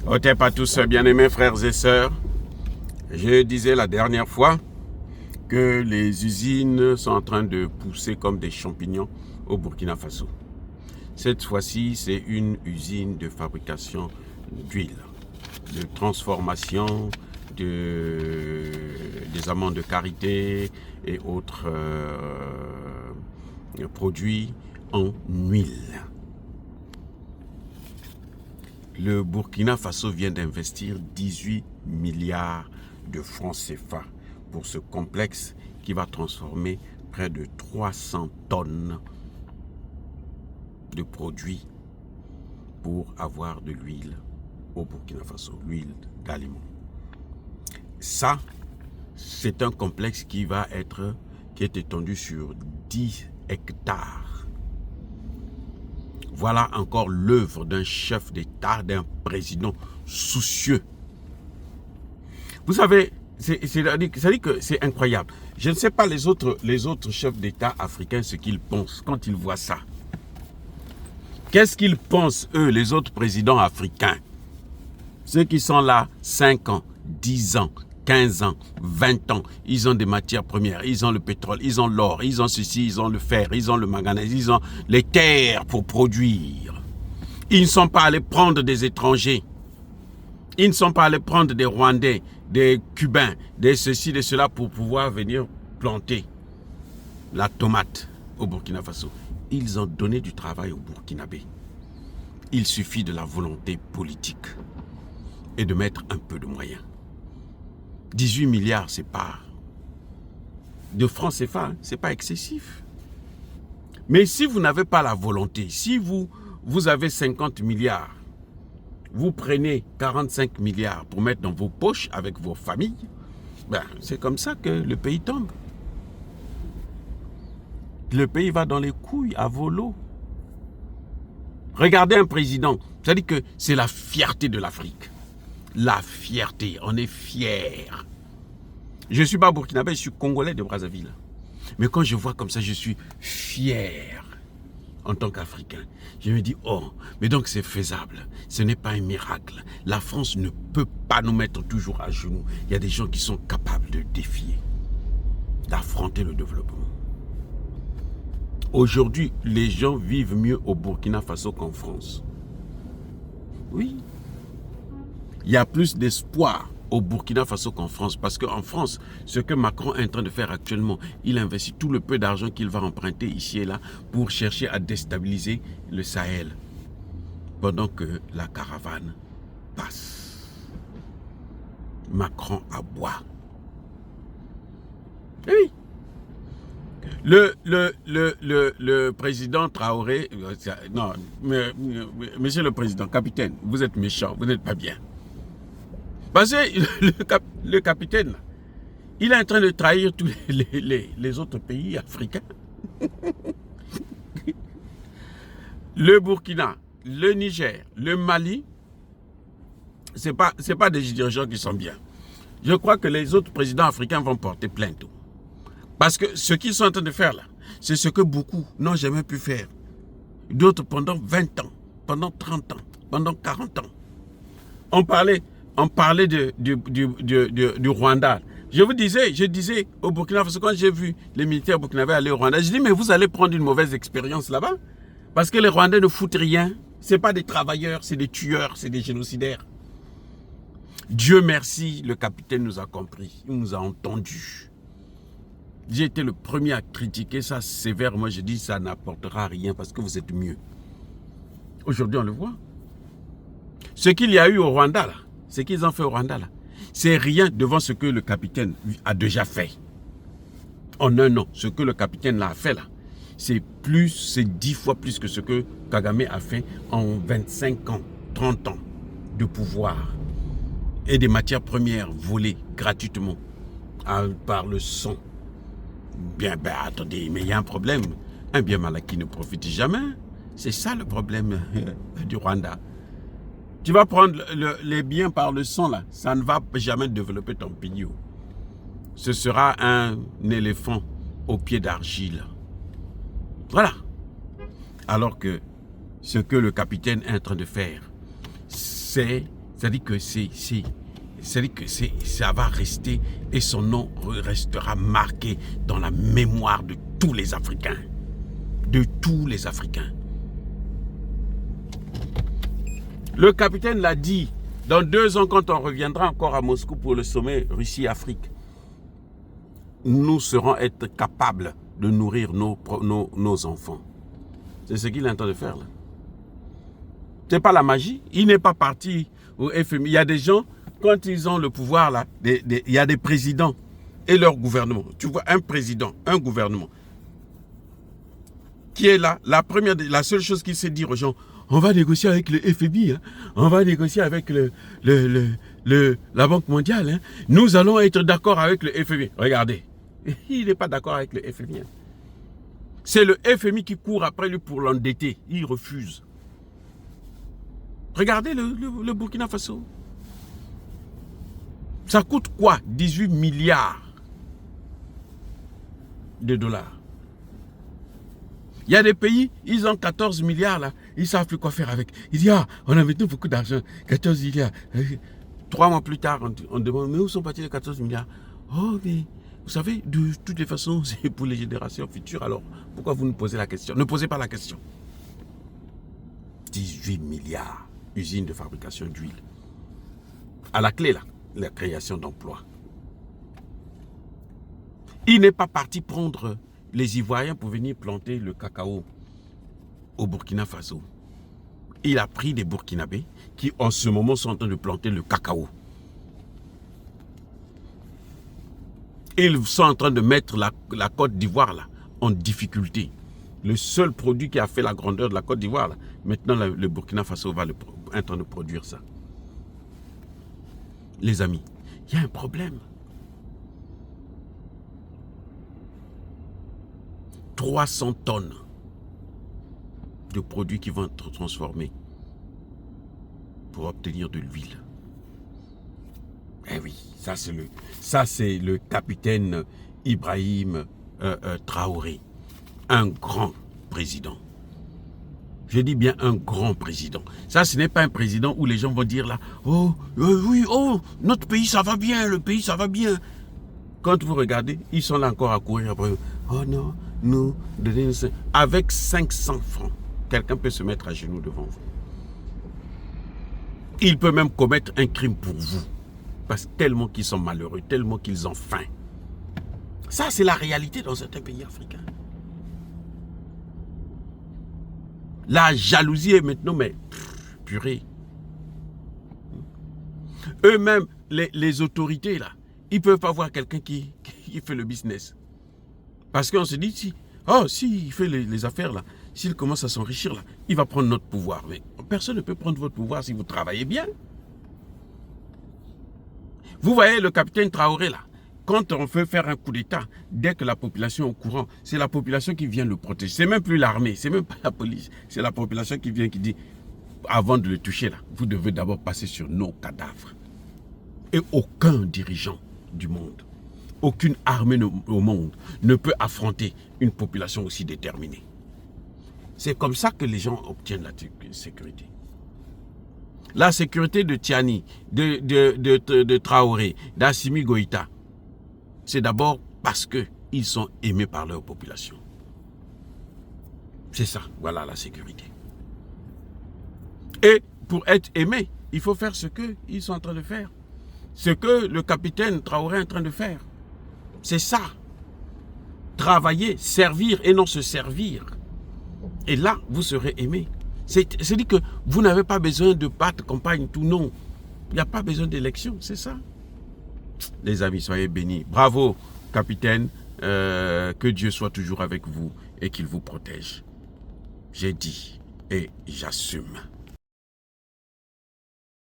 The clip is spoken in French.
Otep à tous, bien-aimés frères et sœurs. Je disais la dernière fois que les usines sont en train de pousser comme des champignons au Burkina Faso. Cette fois-ci, c'est une usine de fabrication d'huile, de transformation des amandes de karité et autres produits en huile. Le Burkina Faso vient d'investir 18 milliards de francs CFA pour ce complexe qui va transformer près de 300 tonnes de produits pour avoir de l'huile au Burkina Faso, l'huile d'aliment. Ça, c'est un complexe qui est étendu sur 10 hectares. Voilà encore l'œuvre d'un chef d'État, d'un président soucieux. Vous savez, c'est-à-dire que c'est incroyable. Je ne sais pas les autres chefs d'État africains ce qu'ils pensent quand ils voient ça. Qu'est-ce qu'ils pensent, eux, les autres présidents africains? Ceux qui sont là 5 ans, 10 ans, 15 ans, 20 ans, ils ont des matières premières, ils ont le pétrole, ils ont l'or, ils ont ceci, ils ont le fer, ils ont le manganèse, ils ont les terres pour produire. Ils ne sont pas allés prendre des étrangers. Ils ne sont pas allés prendre des Rwandais, des Cubains, des ceci, des cela pour pouvoir venir planter la tomate au Burkina Faso. Ils ont donné du travail aux Burkinabés. Il suffit de la volonté politique et de mettre un peu de moyens. 18 milliards, c'est pas de francs CFA, c'est pas excessif. Mais si vous n'avez pas la volonté, si vous avez 50 milliards, vous prenez 45 milliards pour mettre dans vos poches avec vos familles, c'est comme ça que le pays tombe. Le pays va dans les couilles à volo. Regardez un président, c'est-à-dire que c'est la fierté de l'Afrique. La fierté, on est fiers. Je ne suis pas burkinabé, je suis congolais de Brazzaville. Mais quand je vois comme ça, je suis fier en tant qu'Africain. Je me dis, oh, mais donc c'est faisable. Ce n'est pas un miracle. La France ne peut pas nous mettre toujours à genoux. Il y a des gens qui sont capables de défier, d'affronter le développement. Aujourd'hui, les gens vivent mieux au Burkina Faso qu'en France. Oui. Il y a plus d'espoir au Burkina Faso qu'en France. Parce qu'en France, ce que Macron est en train de faire actuellement, il investit tout le peu d'argent qu'il va emprunter ici et là pour chercher à déstabiliser le Sahel. Pendant que la caravane passe. Macron aboie. Oui. Le président Traoré, non, monsieur le président, capitaine, vous êtes méchant, vous n'êtes pas bien. Parce que le capitaine, il est en train de trahir tous les autres pays africains. Le Burkina, le Niger, le Mali, c'est pas des dirigeants qui sont bien. Je crois que les autres présidents africains vont porter plainte. Parce que ce qu'ils sont en train de faire là, c'est ce que beaucoup n'ont jamais pu faire. D'autres pendant 20 ans, pendant 30 ans, pendant 40 ans. On parlait du Rwanda. Je disais au Burkina Faso, quand j'ai vu les militaires burkinabés aller au Rwanda, je dis, mais vous allez prendre une mauvaise expérience là-bas. Parce que les Rwandais ne foutent rien. Ce n'est pas des travailleurs, c'est des tueurs, c'est des génocidaires. Dieu merci, le capitaine nous a compris, il nous a entendus. J'ai été le premier à critiquer ça sévèrement. Je dis ça n'apportera rien parce que vous êtes mieux. Aujourd'hui, on le voit. Ce qu'il y a eu au Rwanda, là, ce qu'ils ont fait au Rwanda, là, c'est rien devant ce que le capitaine a déjà fait. En un an, ce que le capitaine là a fait, là, c'est 10 fois plus que ce que Kagame a fait en 25 ans, 30 ans de pouvoir. Et des matières premières volées gratuitement par le sang. Attendez, mais il y a un problème. Un bien mal acquis ne profite jamais. C'est ça le problème du Rwanda. Tu vas prendre les biens par le sang, là. Ça ne va jamais développer ton pays. Ce sera un éléphant au pied d'argile. Voilà. Alors que ce que le capitaine est en train de faire, c'est C'est-à-dire que ça va rester et son nom restera marqué dans la mémoire de tous les Africains. De tous les Africains. Le capitaine l'a dit, dans 2 ans, quand on reviendra encore à Moscou pour le sommet Russie-Afrique, nous serons être capables de nourrir nos enfants. C'est ce qu'il est en train de faire là. Ce n'est pas la magie. Il n'est pas parti au FMI. Il y a des gens, quand ils ont le pouvoir là, il y a des présidents et leur gouvernement. Tu vois, un président, un gouvernement qui est là, la seule chose qu'il sait dire aux gens, on va négocier avec le FMI, hein, on va négocier avec la Banque mondiale, hein, nous allons être d'accord avec le FMI. Regardez, il n'est pas d'accord avec le FMI. Hein. C'est le FMI qui court après lui pour l'endetter. Il refuse. Regardez le Burkina Faso. Ça coûte quoi? 18 milliards de dollars. Il y a des pays, ils ont 14 milliards là. Ils ne savent plus quoi faire avec. Ils disent, on a maintenant beaucoup d'argent. 14 milliards. 3 mois plus tard, on demande, mais où sont partis les 14 milliards? Oh, mais vous savez, de toutes les façons, c'est pour les générations futures. Alors, pourquoi vous nous posez la question? Ne posez pas la question. 18 milliards. Usine de fabrication d'huile. À la clé, là, la création d'emplois. Il n'est pas parti prendre les Ivoiriens pour venir planter le cacao au Burkina Faso. Il a pris des Burkinabés qui, en ce moment, sont en train de planter le cacao. Ils sont en train de mettre la Côte d'Ivoire là en difficulté. Le seul produit qui a fait la grandeur de la Côte d'Ivoire, maintenant le Burkina Faso va en train de produire ça. Les amis, il y a un problème. 300 tonnes de produits qui vont être transformés pour obtenir de l'huile. Eh oui, ça c'est le capitaine Ibrahim Traoré, un grand président. Je dis bien un grand président. Ça, ce n'est pas un président où les gens vont dire là, oh, oui, oh, notre pays, ça va bien, le pays, ça va bien. Quand vous regardez, ils sont là encore à courir après. Oh non, nous, avec 500 francs, quelqu'un peut se mettre à genoux devant vous. Il peut même commettre un crime pour vous. Parce que tellement qu'ils sont malheureux, tellement qu'ils ont faim. Ça, c'est la réalité dans certains pays africains. La jalousie est maintenant, mais purée. Eux-mêmes, les autorités, là, ils ne peuvent pas voir quelqu'un qui fait le business. Parce qu'on se dit, s'il fait les affaires, là, s'il commence à s'enrichir, là, il va prendre notre pouvoir. Mais personne ne peut prendre votre pouvoir si vous travaillez bien. Vous voyez le capitaine Traoré, là, quand on veut faire un coup d'État, dès que la population est au courant, c'est la population qui vient le protéger. C'est même plus l'armée, c'est même pas la police. C'est la population qui vient, qui dit, avant de le toucher, là, vous devez d'abord passer sur nos cadavres. Et aucun dirigeant du monde, aucune armée au monde ne peut affronter une population aussi déterminée. C'est comme ça que les gens obtiennent la sécurité. La sécurité de Tiani, de Traoré, d'Assimi Goïta, c'est d'abord parce qu'ils sont aimés par leur population. C'est ça, voilà la sécurité. Et pour être aimé, il faut faire ce qu'ils sont en train de faire. Ce que le capitaine Traoré est en train de faire. C'est ça. Travailler, servir et non se servir. Et là, vous serez aimé. C'est-à-dire que vous n'avez pas besoin de battre campagne, tout non. Il n'y a pas besoin d'élection, c'est ça. Les amis, soyez bénis. Bravo, capitaine. Que Dieu soit toujours avec vous et qu'il vous protège. J'ai dit et j'assume.